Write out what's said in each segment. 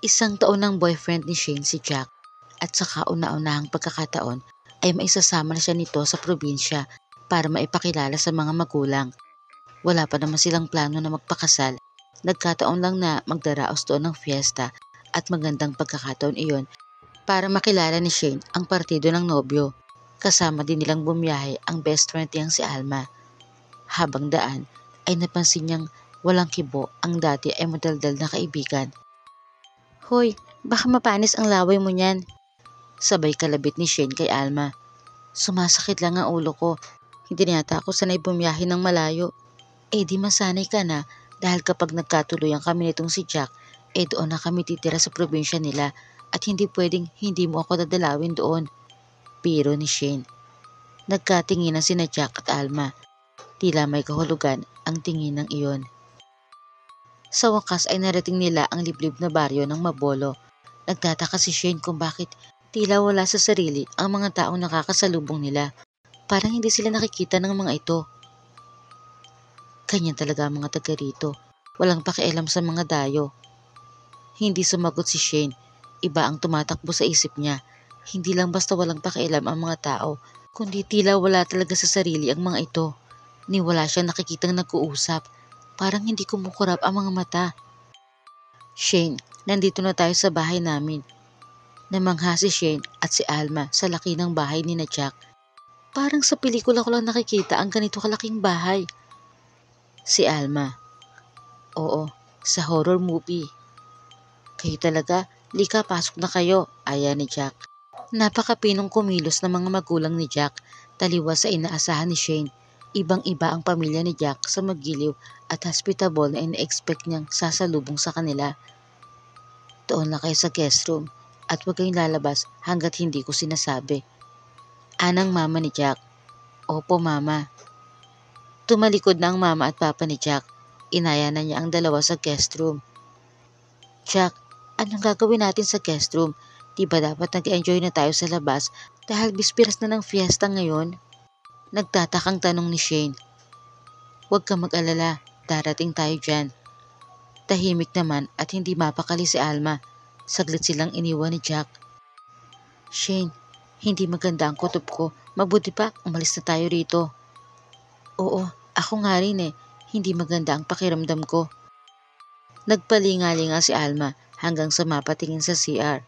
Isang taon ng boyfriend ni Shane si Jack at sa kauna-unahang pagkakataon ay maisasama na siya nito sa probinsya para maipakilala sa mga magulang. Wala pa naman silang plano na magpakasal. Nagkataon lang na magdaraos doon ng fiesta at magandang pagkakataon iyon para makilala ni Shane ang partido ng nobyo. Kasama din nilang bumiyahe ang best friend niyang si Alma. Habang daan ay napansin niyang walang kibo ang dati ay madaldal na kaibigan. Hoy, baka mapanis ang laway mo niyan. Sabay kalabit ni Shane kay Alma. Sumasakit lang ang ulo ko. Hindi na yata ako sanay bumiyahe ng malayo. Di masanay ka na dahil kapag nagkatuluyan kami nitong si Jack, doon na kami titira sa probinsya nila at hindi pwedeng hindi mo ako dadalawin doon. Biro ni Shane. Nagkatinginan sina Jack at Alma. Tila may kahulugan ang tingin ng iyon. Sa wakas ay narating nila ang liblib na baryo ng Mabolo. Nagtataka si Shane kung bakit tila wala sa sarili ang mga taong nakakasalubong nila. Parang hindi sila nakikita ng mga ito. Ganyan talaga ang mga taga rito. Walang pakialam sa mga dayo. Hindi sumagot si Shane. Iba ang tumatakbo sa isip niya. Hindi lang basta walang pakialam ang mga tao, kundi tila wala talaga sa sarili ang mga ito. Ni wala siyang nakikitang nag-uusap. Parang hindi kumukurap ang mga mata. Shane, nandito na tayo sa bahay namin. Namangha si Shane at si Alma sa laki ng bahay ni na Jack. Parang sa pelikula ko lang nakikita ang ganito kalaking bahay. Si Alma. Oo, sa horror movie. Kayo talaga, lika pasok na kayo, aya ni Jack. Napakapinong kumilos ng mga magulang ni Jack, taliwas sa inaasahan ni Shane. Ibang-iba ang pamilya ni Jack sa magiliw at hospitable na ina-expect niyang sasalubong sa kanila. Doon na kayo sa guest room at huwag kayong lalabas hanggat hindi ko sinasabi. Anang mama ni Jack. Opo mama. Tumalikod na ang mama at papa ni Jack. Inaya na niya ang dalawa sa guest room. Jack, anong gagawin natin sa guest room? Di ba dapat nag-enjoy na tayo sa labas dahil bispiras na ng fiesta ngayon? Nagtatakang tanong ni Shane. Huwag ka mag-alala, darating tayo dyan. Tahimik naman at hindi mapakali si Alma. Saglit silang iniwan ni Jack. Shane, hindi maganda ang kutob ko. Mabuti pa, umalis na tayo rito. Oo, ako nga rin eh. Hindi maganda ang pakiramdam ko. Nagpalingalinga si Alma hanggang sa mapatingin sa CR.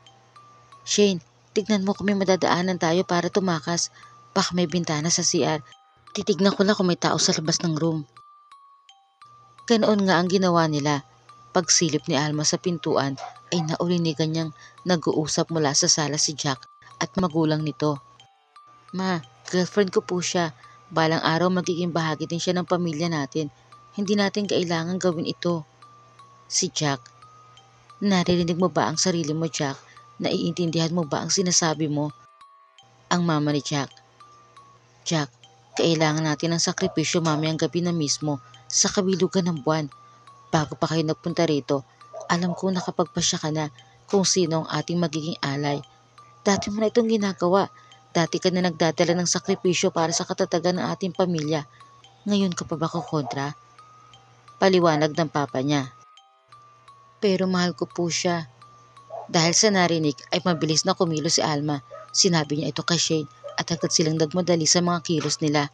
Shane, tignan mo kung may madadaanan tayo para tumakas. Baka may bintana sa CR. Titignan ko lang kung may tao sa labas ng room. Ganoon nga ang ginawa nila. Pagsilip ni Alma sa pintuan ay naulinigan niyang nag-uusap mula sa sala si Jack at magulang nito. Ma, girlfriend ko po siya. Balang araw magiging bahagi din siya ng pamilya natin. Hindi natin kailangan gawin ito. Si Jack. Naririnig mo ba ang sarili mo, Jack? Naiintindihan mo ba ang sinasabi mo? Ang mama ni Jack. Jack, kailangan natin ng sakripisyo mamayang gabi na mismo sa kabilugan ng buwan. Bago pa kayo nagpunta rito, alam ko nakapagpasya ka na kung sino ang ating magiging alay. Dati mo na itong ginagawa. Dati ka na nagdadala ng sakripisyo para sa katatagan ng ating pamilya. Ngayon ka pa ba kukontra? Paliwanag ng papa niya. Pero mahal ko po siya. Dahil sa narinig ay mabilis na kumilos si Alma. Sinabi niya ito kay Shane at agad silang nagmadali sa mga kilos nila.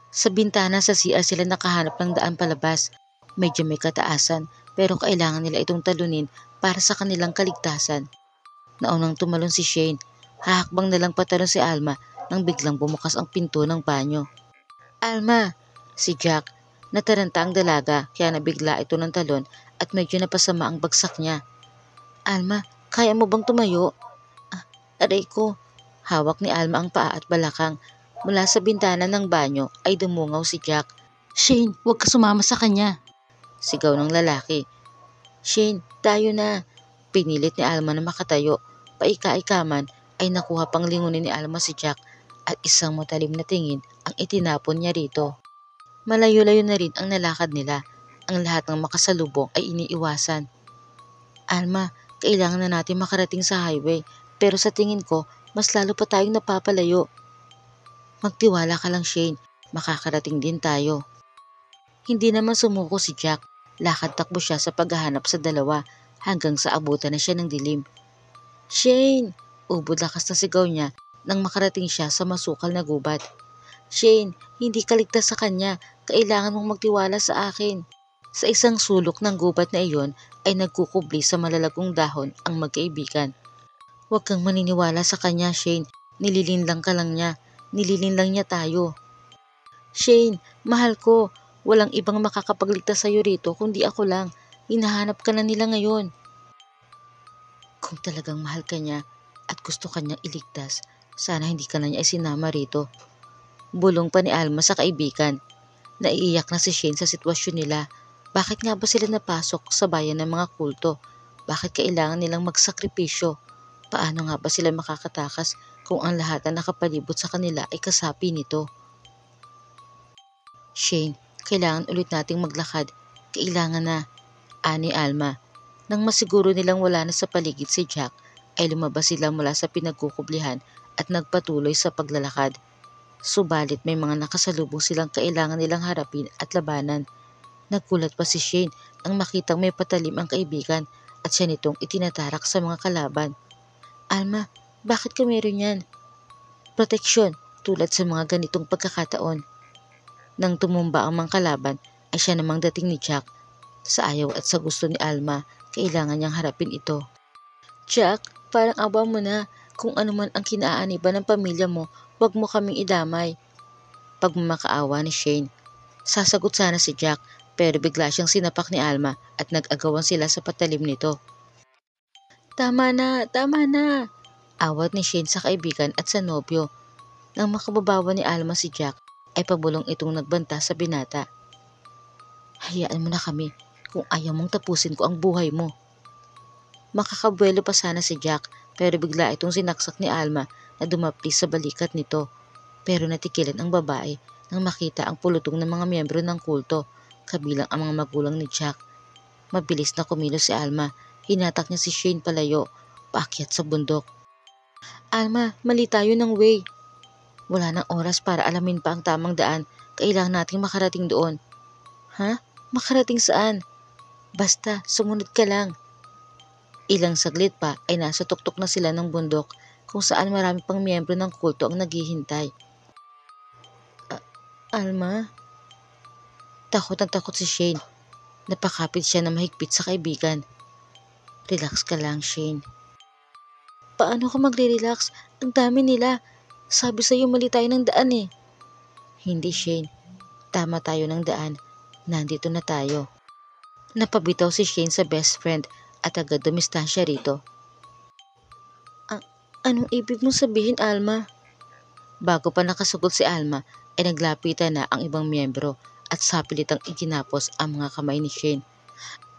Sa bintana sa CR sila nakahanap ng daan palabas. Medyo may kataasan pero kailangan nila itong talunin para sa kanilang kaligtasan. Naunang tumalon si Shane. Hahakbang na lang patalon si Alma nang biglang bumukas ang pinto ng banyo. Alma! Si Jack. Nataranta ang dalaga kaya nabigla ito ng talon at medyo napasama ang bagsak niya. Alma, kaya mo bang tumayo? Aray ko. Hawak ni Alma ang paa at balakang. Mula sa bintana ng banyo ay dumungaw si Jack. Shane, huwag ka sumama sa kanya. Sigaw ng lalaki. Shane, tayo na. Pinilit ni Alma na makatayo. Paika-ikaman ay nakuha pang lingunin ni Alma si Jack at isang matalim na tingin ang itinapon niya rito. Malayo-layo na rin ang nalakad nila. Ang lahat ng makasalubong ay iniiwasan. Alma, kailangan na natin makarating sa highway pero sa tingin ko mas lalo pa tayong napapalayo. Magtiwala ka lang Shane, makakarating din tayo. Hindi naman sumuko si Jack. Lakad takbo siya sa paghahanap sa dalawa. hanggang sa abutan na siya ng dilim. "Shane!" Ubod lakas na sigaw niya nang makarating siya sa masukal na gubat. "Shane, hindi ka ligtas sa kanya. Kailangan mong magtiwala sa akin." Sa isang sulok ng gubat na iyon ay nagkukubli sa malalagong dahon ang magkaibigan. "Huwag kang maniniwala sa kanya, Shane. Nililinlang ka lang niya. Nililinlang niya tayo." "Shane, mahal ko. Walang ibang makakapagligtas sa'yo rito kundi ako lang. Hinahanap ka na nila ngayon." Kung talagang mahal ka niya at gusto kanyang iligtas, sana hindi ka na niya isinama rito. Bulong pa ni Alma sa kaibigan. Naiiyak na si Shane sa sitwasyon nila. Bakit nga ba sila napasok sa bayan ng mga kulto? Bakit kailangan nilang magsakripisyo? Paano nga ba sila makakatakas kung ang lahat na nakapalibot sa kanila ay kasapi nito? "Shane, kailangan ulit nating maglakad. Kailangan na," ani Alma. Nang masiguro nilang wala na sa paligid si Jack, ay lumabas sila mula sa pinagkukublihan at nagpatuloy sa paglalakad. Subalit may mga nakasalubong silang kailangan nilang harapin at labanan. Nagkulat pa si Shane ang makitang may patalim ang kaibigan at siya nitong itinatarak sa mga kalaban. "Alma, bakit ka meron yan?" "Proteksyon, tulad sa mga ganitong pagkakataon." Nang tumumba ang mga kalaban ay siya namang dating ni Jack. Sa ayaw at sa gusto ni Alma, kailangan niyang harapin ito. "Jack, parang awa mo na. Kung ano man ang kinaaniban ng pamilya mo, wag mo kaming idamay." Pagmamakaawa ni Shane. Sasagot sana si Jack pero bigla siyang sinapak ni Alma at nag-agawan sila sa patalim nito. "Tama na, tama na!" Awat ni Shane sa kaibigan at sa nobyo. Nang makababawa ni Alma si Jack, ay pabulong itong nagbanta sa binata. "Hayaan mo na kami kung ayaw mong tapusin ko ang buhay mo." Makakabuelo pa sana si Jack pero bigla itong sinaksak ni Alma na dumapli sa balikat nito. Pero natikilan ang babae nang makita ang pulutong ng mga miyembro ng kulto, kabilang ang mga magulang ni Jack. Mabilis na kumilos si Alma. Hinatak niya si Shane palayo, paakyat sa bundok. "Alma, mali tayo ng way." "Wala nang oras para alamin pa ang tamang daan. Kailangan nating makarating doon." "Ha? Makarating saan?" "Basta, sumunod ka lang." Ilang saglit pa ay nasa tuktok na sila ng bundok kung saan marami pang miyembro ng kulto ang naghihintay. "Alma?" Takot na takot si Shane. Napakapit siya na mahigpit sa kaibigan. "Relax ka lang, Shane." "Paano ko magre-relax? Ang dami nila. Sabi sa'yo mali tayo ng daan eh." "Hindi, Shane. Tama tayo ng daan. Nandito na tayo." Napabitaw si Shane sa best friend at agad dumistansya rito. "Anong ibig mong sabihin, Alma?" Bago pa nakasagot si Alma ay naglapitan na ang ibang miyembro at sapilitang iginapos ang mga kamay ni Shane.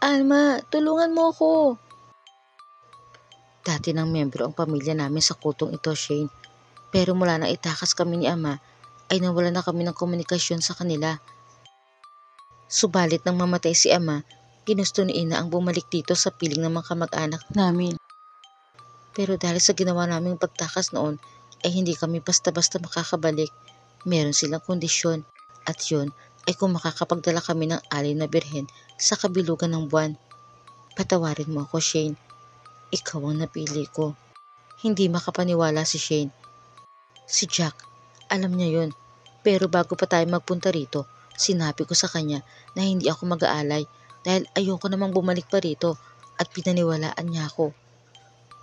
"Alma, tulungan mo ako." "Dati ng miyembro ang pamilya namin sa kultong ito, Shane. Pero mula na itakas kami ni Ama ay nawala na kami ng komunikasyon sa kanila. Subalit nang mamatay si Ama, ginusto ni Ina ang bumalik dito sa piling ng mga kamag-anak namin. Pero dahil sa ginawa naming pagtakas noon ay hindi kami basta-basta makakabalik. Meron silang kondisyon at yun ay kung makakapagdala kami ng alay na birhen sa kabilugan ng buwan. Patawarin mo ako, Shane. Ikaw ang napili ko." Hindi makapaniwala si Shane. Si Jack, alam niya yun. Pero bago pa tayo magpunta rito, sinabi ko sa kanya na hindi ako mag-aalay dahil ayoko namang bumalik pa rito at pinaniwalaan niya ako.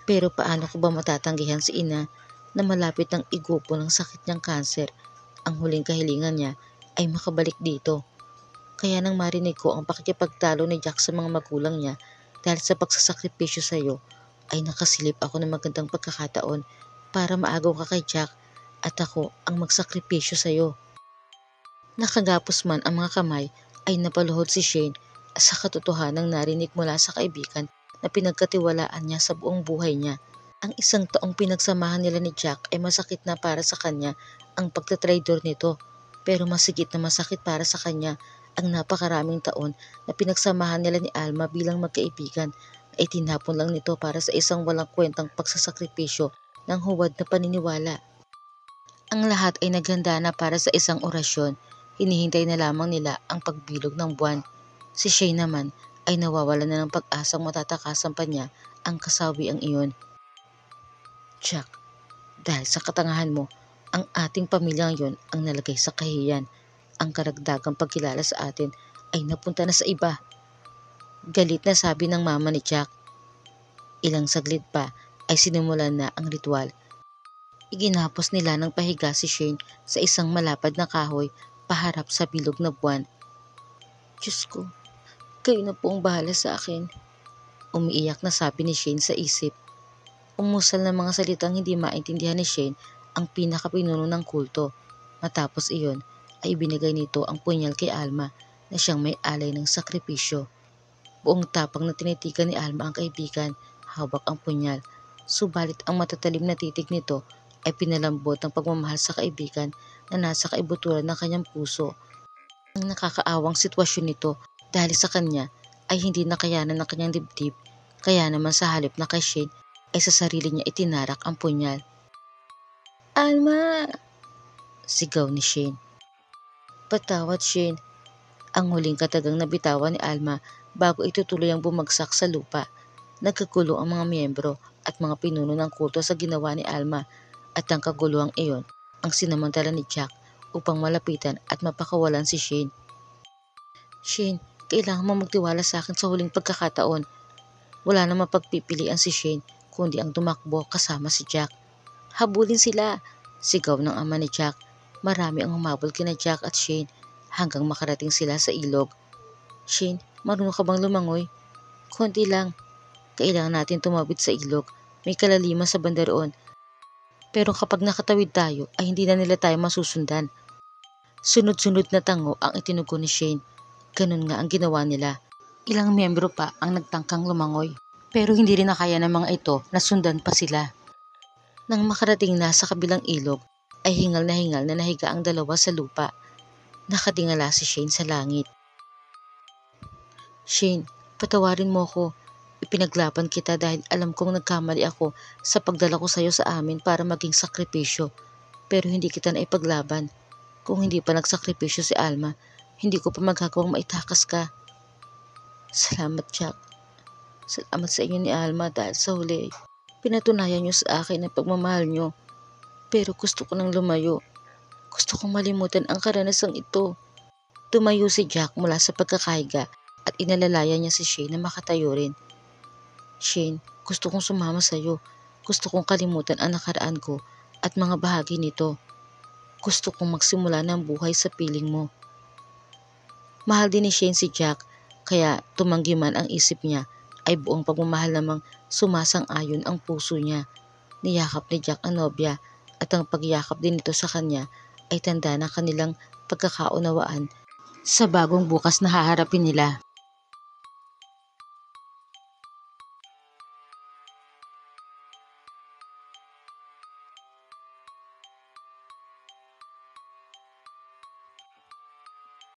Pero paano ko ba matatanggihan si Ina na malapit ng igupo ng sakit niyang kanser? Ang huling kahilingan niya ay makabalik dito. Kaya nang marinig ko ang pakikipagtalo ni Jack sa mga magulang niya dahil sa pagsasakripisyo sa iyo, ay nakasilip ako ng magandang pagkakataon para maagaw ka kay Jack at ako ang magsakripisyo sa iyo. Nakagapos man ang mga kamay ay napaluhod si Shane sa katotohanang narinig mula sa kaibigan na pinagkatiwalaan niya sa buong buhay niya. Ang isang taong pinagsamahan nila ni Jack ay masakit na para sa kanya ang pagtatraidor nito, pero masigit na masakit para sa kanya ang napakaraming taon na pinagsamahan nila ni Alma bilang magkaibigan ay tinapon lang nito para sa isang walang kwentang pagsasakripisyo ng huwad na paniniwala. Ang lahat ay naghanda na para sa isang orasyon. Hinihintay na lamang nila ang pagbilog ng buwan. Si Shane naman ay nawawalan na ng pag-asang matatakasan pa niya ang kasawiang iyon. Jack, dahil sa katangahan mo, ang ating pamilyang yon ang nalagay sa kahiyan. Ang karagdagang pagkilala sa atin ay napunta na sa iba. Galit na sabi ng mama ni Jack. Ilang saglit pa ay sinimulan na ang ritual. Iginapos nila ng pahiga si Shane sa isang malapad na kahoy paharap sa bilog na buwan. Diyos ko, kayo na po ang bahala sa akin. Umiiyak na sabi ni Shane sa isip. Umusal ng mga salitang hindi maintindihan ni Shane ang pinakapinuno ng kulto. Matapos iyon ay ibinigay nito ang punyal kay Alma na siyang may alay ng sakripisyo. Buong tapang na tinitigan ni Alma ang kaibigan, hawak ang punyal. Subalit ang matatalim na titig nito ay pinalambot ng pagmamahal sa kaibigan na nasa kaibuturan ng kanyang puso. Ang nakakaawang sitwasyon nito dahil sa kanya ay hindi nakayanan ng kanyang dibdib, kaya naman sa halip na kay Shane ay sa sarili niya itinarak ang punyal. Alma! Sigaw ni Shane. Patawad, Shane. Ang huling katagang nabitawan ni Alma bago itutuloy ang bumagsak sa lupa. Nagkagulo ang mga miyembro at mga pinuno ng kulto sa ginawa ni Alma at ang kaguluhang iyon ang sinamantala ni Jack upang malapitan at mapakawalan si Shane. Shane, kailangan mo magtiwala sa akin sa huling pagkakataon. Wala na mapagpipilian si Shane kundi ang tumakbo kasama si Jack. Habulin sila! Sigaw ng ama ni Jack. Marami ang humabol kina Jack at Shane hanggang makarating sila sa ilog. Shane, marunong ka bang lumangoy? Konti lang. Kailangan natin tumawid sa ilog. May kalaliman sa banda roon. Pero kapag nakatawid tayo ay hindi na nila tayo masusundan. Sunod-sunod na tango ang itinugon ni Shane. Ganun nga ang ginawa nila. Ilang miyembro pa ang nagtangkang lumangoy. Pero hindi rin nakaya ng mga ito na sundan pa sila. Nang makarating na sa kabilang ilog, ay hingal na nahiga ang dalawa sa lupa. Nakatingala si Shane sa langit. Shane, patawarin mo ko. Ipinaglaban kita dahil alam kong nagkamali ako sa pagdala ko sa iyo sa amin para maging sakripisyo. Pero hindi kita na ipaglaban. Kung hindi pa nagsakripisyo si Alma, hindi ko pa magagawang maitakas ka. Salamat, Jack. Salamat sa inyo ni Alma dahil sa huli. Pinatunayan niyo sa akin ang pagmamahal niyo. Pero gusto ko nang lumayo. Gusto kong malimutan ang karanasang ito. Tumayo si Jack mula sa pagkakahiga at inalalayan niya si Shane na makatayo rin. Shane, gusto kong sumama sa iyo. Gusto kong kalimutan ang nakaraan ko at mga bahagi nito. Gusto kong magsimula ng buhay sa piling mo. Mahal din ni Shane si Jack, kaya tumanggi man ang isip niya ay buong pagmamahal namang sumasang-ayon ang puso niya. Niyakap ni Jack ang nobya at ang pagyakap din nito sa kanya ay tanda ng kanilang pagkakaunawaan sa bagong bukas na haharapin nila.